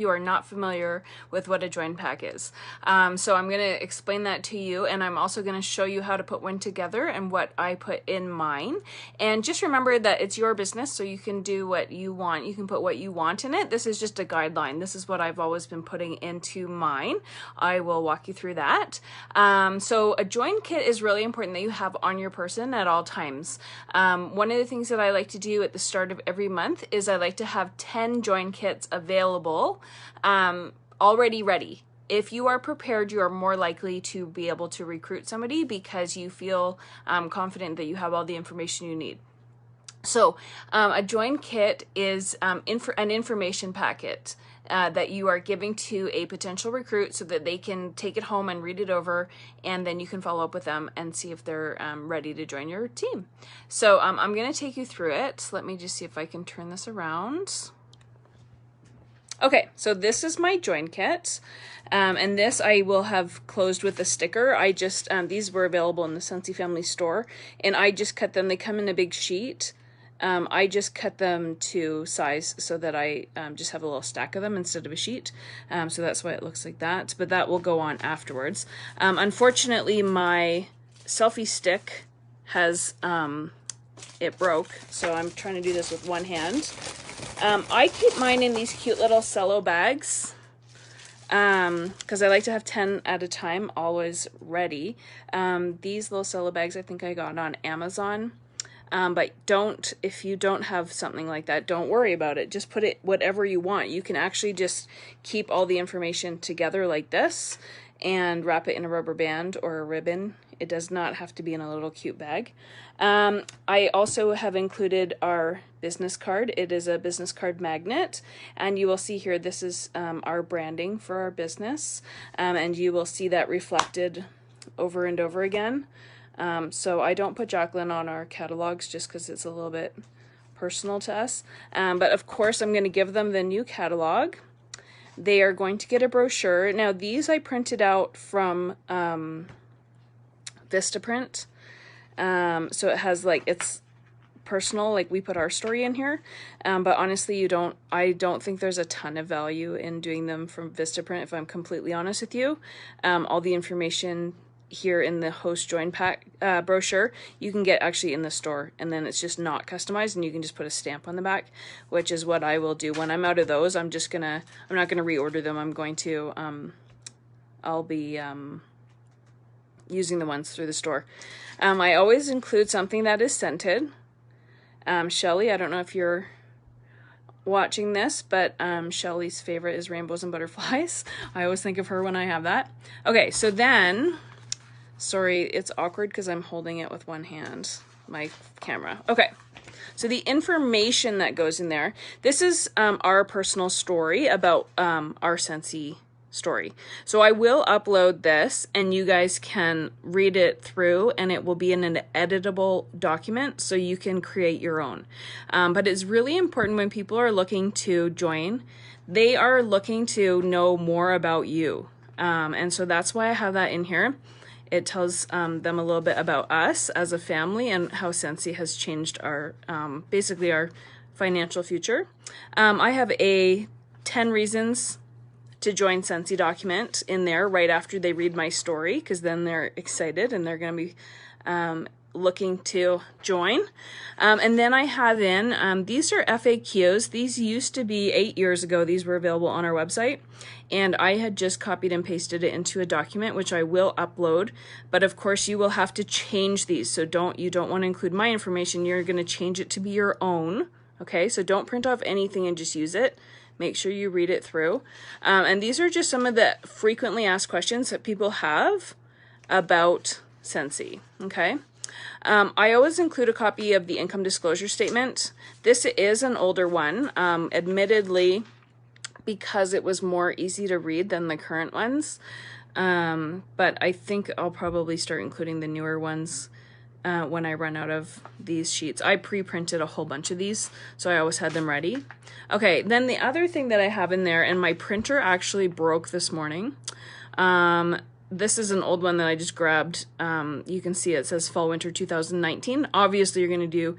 you are not familiar with what a join pack is. So I'm going to explain that to you, and I'm also going to show you how to put one together and what I put in mine. And just remember that it's your business, so you can do what you want. You can put what you want in it. This is just a guideline. This is what I've always been putting into mine. I will walk you through that. So a join kit is really important that you have on your person at all times. One of the things that I like to do at the start of every month is I like to have 10 join kits available, already ready. If you are prepared, you are more likely to be able to recruit somebody because you feel confident that you have all the information you need. So a join kit is an information packet that you are giving to a potential recruit so that they can take it home and read it over, and then you can follow up with them and see if they're ready to join your team. So I'm going to take you through it. Let me just see if I can turn this around. Okay, so this is my join kit, and this I will have closed with a sticker. I just, these were available in the Scentsy Family store, and I just cut them. They come in a big sheet. I just cut them to size so that I just have a little stack of them instead of a sheet. So that's why it looks like that, but that will go on afterwards. Unfortunately, my selfie stick has, it broke, so I'm trying to do this with one hand. I keep mine in these cute little cello bags because I like to have 10 at a time always ready. These little cello bags I think I got on Amazon. But if you don't have something like that, don't worry about it. Just put it whatever you want. You can actually just keep all the information together like this and wrap it in a rubber band or a ribbon. It does not have to be in a little cute bag. I also have included our business card. It is a business card magnet, and you will see here this is our branding for our business, and you will see that reflected over and over again. So I don't put Jacqueline on our catalogs just because it's a little bit personal to us. But of course I'm going to give them the new catalog. They are going to get a brochure. Now these I printed out from Vistaprint. So it has it's personal, like we put our story in here. But honestly, I don't think there's a ton of value in doing them from Vistaprint, if I'm completely honest with you. All the information here in the host join pack brochure you can get actually in the store, and then it's just not customized and you can just put a stamp on the back, which is what I will do when I'm out of those. I'm not gonna reorder them. I'm going to I'll be using the ones through the store. I always include something that is scented. Shelly, I don't know if you're watching this, but Shelly's favorite is rainbows and butterflies. I always think of her when I have that. Okay, so then sorry, it's awkward because I'm holding it with one hand, my camera. Okay, so the information that goes in there, this is our personal story about our Scentsy story. So I will upload this and you guys can read it through, and it will be in an editable document so you can create your own. But it's really important when people are looking to join, they are looking to know more about you. And so that's why I have that in here. It tells them a little bit about us as a family and how Scentsy has changed our, basically our financial future. I have a 10 reasons to join Scentsy document in there right after they read my story, because then they're excited and they're going to be looking to join. And then I have in, these are FAQs. These used to be 8 years ago. These were available on our website, and I had just copied and pasted it into a document, which I will upload. But of course you will have to change these. So you don't want to include my information. You're going to change it to be your own. Okay, so don't print off anything and just use it. Make sure you read it through. And these are just some of the frequently asked questions that people have about Scentsy. Okay. I always include a copy of the income disclosure statement. This is an older one, admittedly, because it was more easy to read than the current ones. But I think I'll probably start including the newer ones when I run out of these sheets. I pre-printed a whole bunch of these, so I always had them ready. Okay, then the other thing that I have in there, and my printer actually broke this morning. this is an old one that I just grabbed. You can see it says fall winter 2019. Obviously, you're going to do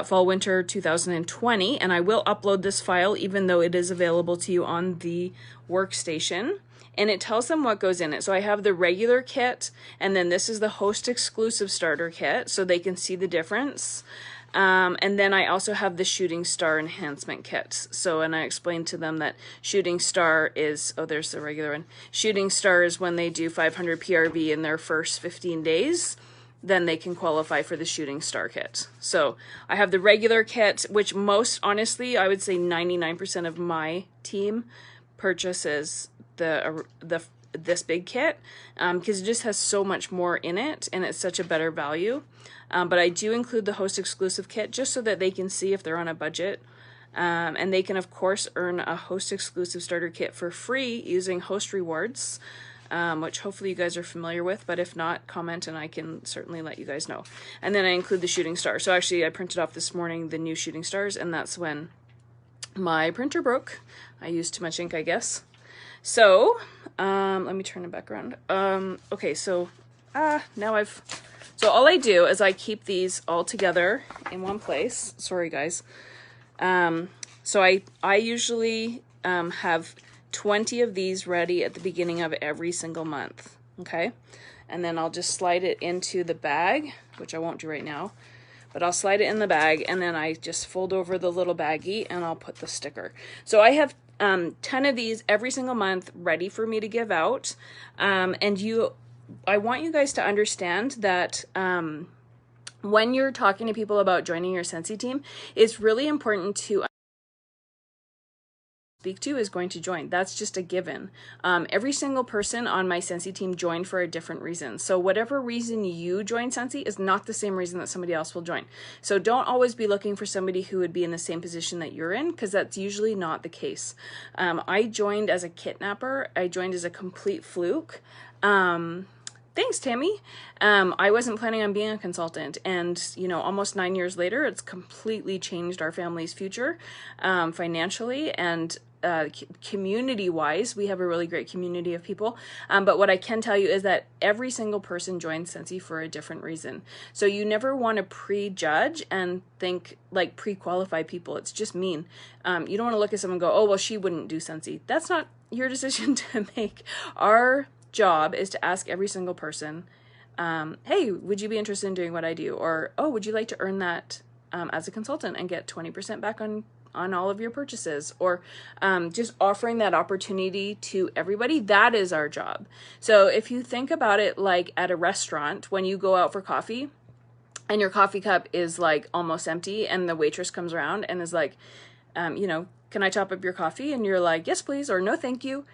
fall winter 2020, and I will upload this file even though it is available to you on the workstation. And it tells them what goes in it. So I have the regular kit, and then this is the host exclusive starter kit, so they can see the difference. And then I also have the Shooting Star enhancement kits. So, and I explained to them that Shooting Star is, oh, there's the regular one. Shooting Star is when they do 500 PRV in their first 15 days, then they can qualify for the Shooting Star kit. So I have the regular kit, which most, honestly, I would say 99% of my team purchases this big kit, because it just has so much more in it and it's such a better value. But I do include the host exclusive kit just so that they can see if they're on a budget. And they can, of course, earn a host exclusive starter kit for free using host rewards, which hopefully you guys are familiar with, but if not, comment and I can certainly let you guys know. And then I include the Shooting Star. So actually I printed off this morning the new Shooting Stars, and that's when my printer broke. I used too much ink, I guess. So, let me turn it back around. Okay, so, so all I do is I keep these all together in one place. Sorry, guys. So I usually, have 20 of these ready at the beginning of every single month. Okay. And then I'll just slide it into the bag, which I won't do right now, but I'll slide it in the bag, and then I just fold over the little baggie and I'll put the sticker. So I have 10 of these every single month ready for me to give out. And I want you guys to understand that when you're talking to people about joining your Scentsy team, it's really important to speak to is going to join. That's just a given. Every single person on my Scentsy team joined for a different reason. So whatever reason you join Scentsy is not the same reason that somebody else will join. So don't always be looking for somebody who would be in the same position that you're in, because that's usually not the case. I joined as a kidnapper. I joined as a complete fluke. Thanks, Tammy. I wasn't planning on being a consultant, and almost 9 years later, it's completely changed our family's future, financially and community-wise. We have a really great community of people. But what I can tell you is that every single person joins Scentsy for a different reason. So you never want to prejudge and think like pre-qualify people. It's just mean. You don't want to look at someone and go, oh, well, she wouldn't do Scentsy. That's not your decision to make. Our job is to ask every single person, hey, would you be interested in doing what I do? Or, oh, would you like to earn that as a consultant and get 20% back on all of your purchases? Or just offering that opportunity to everybody. That is our job. So if you think about it like at a restaurant, when you go out for coffee and your coffee cup is like almost empty, and the waitress comes around and is like, can I top up your coffee? And you're like, yes, please, or no, thank you.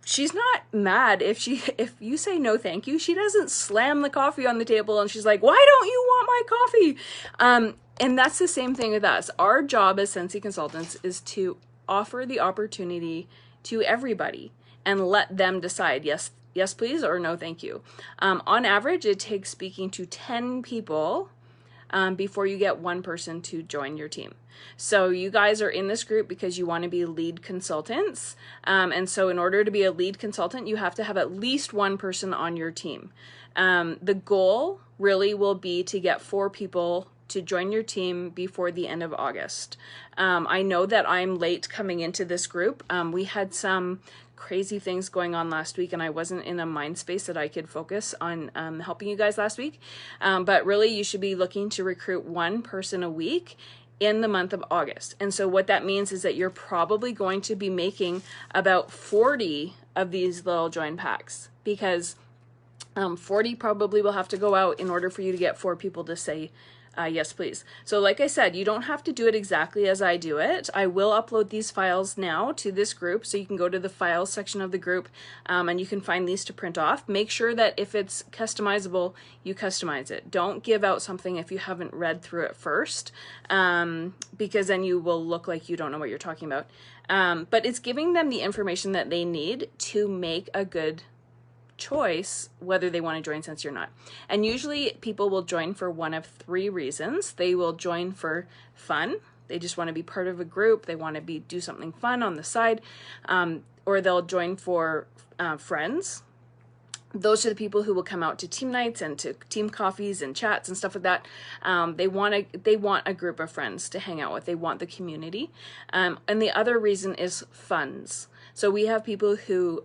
She's not mad if you say no thank you. She doesn't slam the coffee on the table and she's like, why don't you want my coffee? And that's the same thing with us. Our job as Scentsy consultants is to offer the opportunity to everybody and let them decide yes please, or no thank you. On average, it takes speaking to 10 people before you get one person to join your team. So you guys are in this group because you want to be lead consultants. And so in order to be a lead consultant, you have to have at least one person on your team. The goal really will be to get 4 people to join your team before the end of August. I know that I'm late coming into this group. We had some crazy things going on last week, and I wasn't in a mind space that I could focus on helping you guys last week. But really, you should be looking to recruit one person a week in the month of August. And so what that means is that you're probably going to be making about 40 of these little join packs, because 40 probably will have to go out in order for you to get 4 people to say yes, please. So like I said, you don't have to do it exactly as I do it. I will upload these files now to this group, so you can go to the files section of the group and you can find these to print off. Make sure that if it's customizable, you customize it. Don't give out something if you haven't read through it first, because then you will look like you don't know what you're talking about. But it's giving them the information that they need to make a good choice whether they want to join Scentsy or not. And usually people will join for one of 3 reasons. They will join for fun. They just want to be part of a group. They want to do something fun on the side. Or they'll join for friends. those are the people who will come out to team nights and to team coffees and chats and stuff like that. They want a group of friends to hang out with. They want the community. And the other reason is funds. So we have people who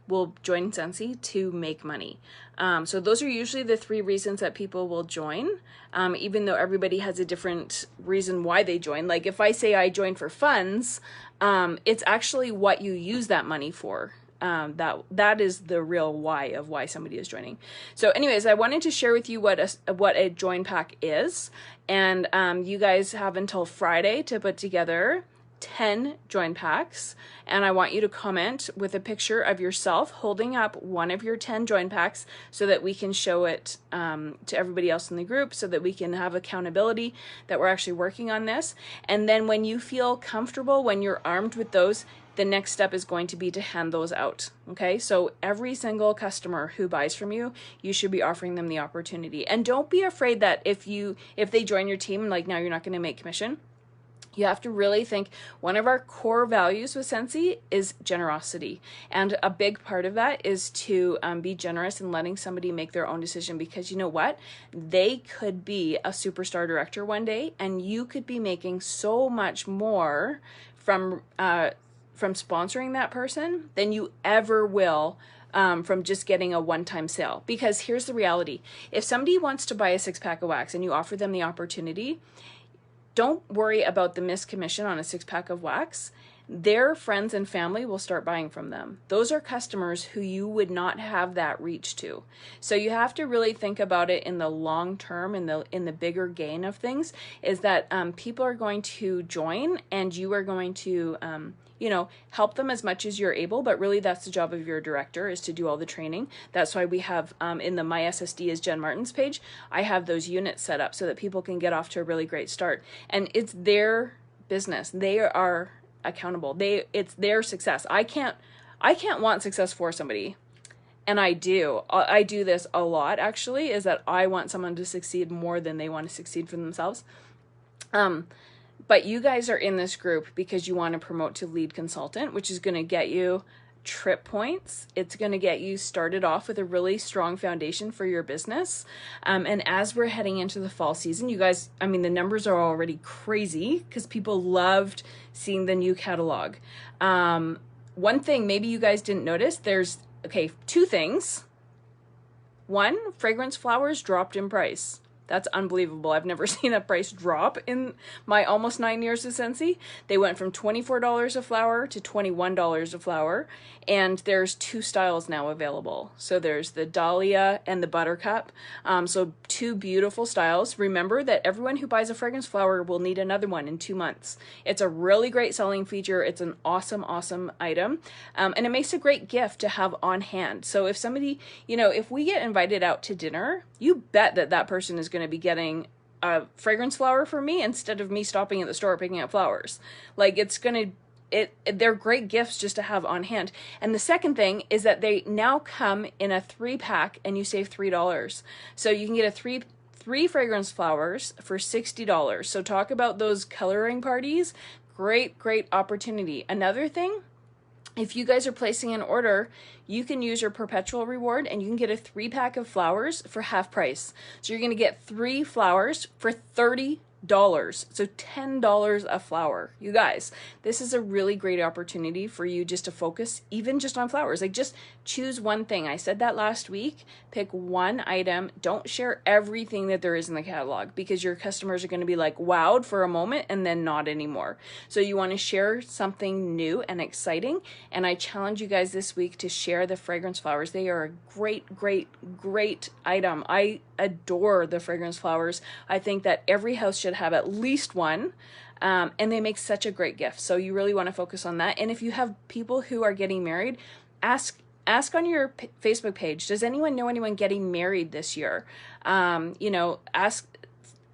will join Scentsy to make money. So those are usually the 3 reasons that people will join, even though everybody has a different reason why they join. Like if I say I join for funds, it's actually what you use that money for. That is the real why of why somebody is joining. So anyways, I wanted to share with you what a join pack is. And you guys have until Friday to put together 10 join packs, and I want you to comment with a picture of yourself holding up one of your 10 join packs so that we can show it to everybody else in the group, so that we can have accountability that we're actually working on this. And then when you feel comfortable, when you're armed with those, the next step is going to be to hand those out. Okay, so every single customer who buys from you, you should be offering them the opportunity. And don't be afraid that if they join your team, like now you're not going to make commission. You have to really think, one of our core values with Scentsy is generosity. And a big part of that is to be generous and letting somebody make their own decision, because you know what? They could be a superstar director one day, and you could be making so much more from sponsoring that person than you ever will from just getting a one-time sale. Because here's the reality. If somebody wants to buy a 6-pack of wax and you offer them the opportunity, don't worry about the missed commission on a 6-pack of wax. Their friends and family will start buying from them. Those are customers who you would not have that reach to. So you have to really think about it in the long term, in the bigger gain of things, is that people are going to join, and you are going to help them as much as you're able, but really that's the job of your director, is to do all the training. That's why we have in the My SSD is Jenn Martens page, I have those units set up so that people can get off to a really great start. And it's their business. They are accountable. It's their success. I can't want success for somebody. And I do this a lot, actually, is that I want someone to succeed more than they want to succeed for themselves. But you guys are in this group because you want to promote to lead consultant, which is going to get you trip points. It's going to get you started off with a really strong foundation for your business. And as we're heading into the fall season, you guys, I mean, the numbers are already crazy because people loved seeing the new catalog. One thing maybe you guys didn't notice, there's, 2 things. 1, fragrance flowers dropped in price. That's unbelievable. I've never seen a price drop in my almost 9 years of Scentsy. They went from $24 a flower to $21 a flower, and there's 2 styles now available. So there's the Dahlia and the Buttercup. So 2 beautiful styles. Remember that everyone who buys a fragrance flower will need another one in 2 months. It's a really great selling feature. It's an awesome, awesome item. And it makes a great gift to have on hand. So if somebody, if we get invited out to dinner, you bet that person is going to be getting a fragrance flower from me instead of me stopping at the store picking up flowers. Like, they're great gifts just to have on hand. And the second thing is that they now come in a 3-pack and you save $3. So you can get a three fragrance flowers for $60. So talk about those coloring parties. Great opportunity. Another thing, if you guys are placing an order, you can use your perpetual reward and you can get a 3-pack of flowers for half price. So you're going to get 3 flowers for $30. So $10 a flower. You guys, this is a really great opportunity for you just to focus even just on flowers. Like, just choose one thing. I said that last week. Pick one item. Don't share everything that there is in the catalog, because your customers are going to be like wowed for a moment and then not anymore. So you want to share something new and exciting. And I challenge you guys this week to share the fragrance flowers. They are a great item. I adore the fragrance flowers. I think that every house should have at least one, and they make such a great gift. So you really want to focus on that. And if you have people who are getting married, ask on your Facebook page, does anyone know anyone getting married this year? Ask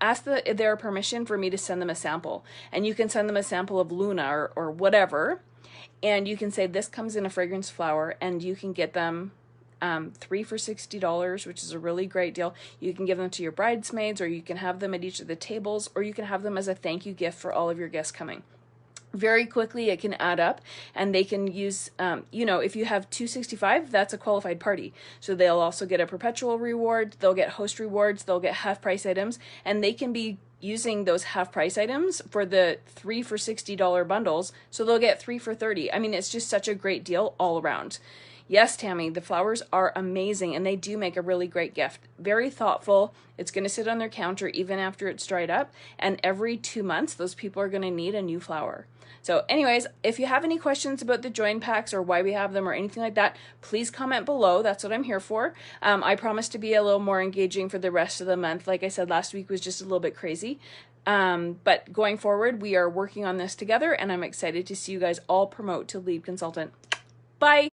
their permission for me to send them a sample, and you can send them a sample of Luna or whatever, and you can say this comes in a fragrance flower, and you can get them 3 for $60, which is a really great deal. You can give them to your bridesmaids, or you can have them at each of the tables, or you can have them as a thank you gift for all of your guests coming. very quickly it can add up, and they can use, you know, if you have 265, that's a qualified party, so they'll also get a perpetual reward, they'll get host rewards, they'll get half price items, and they can be using those half price items for the 3 for $60 bundles, so they'll get 3 for 30. I mean, it's just such a great deal all around. Yes, Tammy, the flowers are amazing, and they do make a really great gift. Very thoughtful. It's going to sit on their counter even after it's dried up, and every 2 months, those people are going to need a new flower. So anyways, if you have any questions about the join packs or why we have them or anything like that, please comment below. That's what I'm here for. I promise to be a little more engaging for the rest of the month. Like I said, last week was just a little bit crazy. But going forward, we are working on this together, and I'm excited to see you guys all promote to lead consultant. Bye.